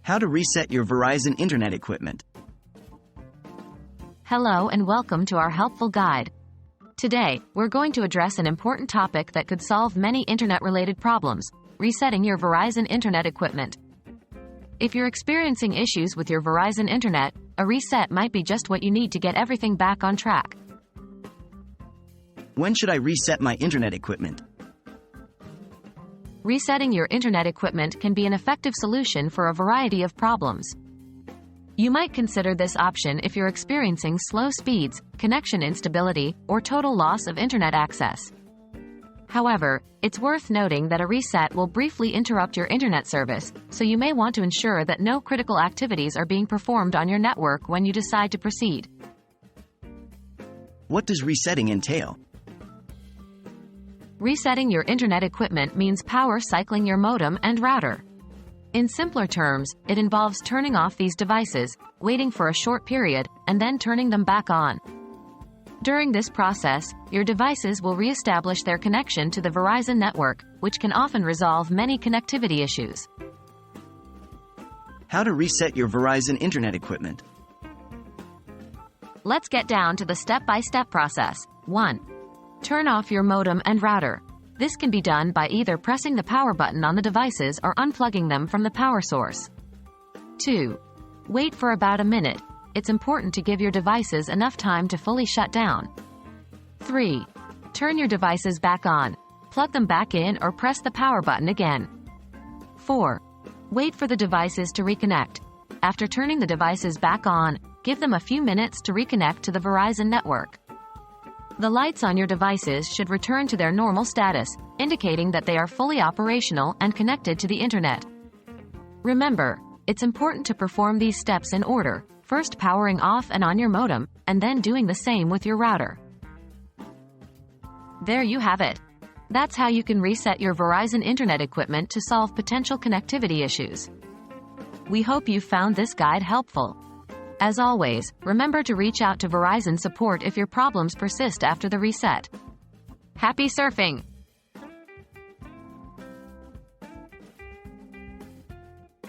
How to reset your Verizon internet equipment. Hello and welcome to our helpful guide. Today, we're going to address an important topic that could solve many internet-related problems: resetting your Verizon internet equipment. If you're experiencing issues with your Verizon internet, a reset might be just what you need to get everything back on track. When should I reset my internet equipment? Resetting your internet equipment can be an effective solution for a variety of problems. You might consider this option if you're experiencing slow speeds, connection instability, or total loss of internet access. However, it's worth noting that a reset will briefly interrupt your internet service, so you may want to ensure that no critical activities are being performed on your network when you decide to proceed. What does resetting entail? Resetting your internet equipment means power cycling your modem and router. In simpler terms, it involves turning off these devices, waiting for a short period, and then turning them back on. During this process, your devices will re-establish their connection to the Verizon network, which can often resolve many connectivity issues. How to reset your Verizon internet equipment. Let's get down to the step-by-step process. 1. Turn off your modem and router. This can be done by either pressing the power button on the devices or unplugging them from the power source. 2. Wait for about a minute. It's important to give your devices enough time to fully shut down. 3. Turn your devices back on. Plug them back in or press the power button again. 4. Wait for the devices to reconnect. After turning the devices back on, give them a few minutes to reconnect to the Verizon network. The lights on your devices should return to their normal status, indicating that they are fully operational and connected to the internet. Remember, it's important to perform these steps in order, first powering off and on your modem, and then doing the same with your router. There you have it. That's how you can reset your Verizon internet equipment to solve potential connectivity issues. We hope you found this guide helpful. As always, remember to reach out to Verizon support if your problems persist after the reset. Happy surfing!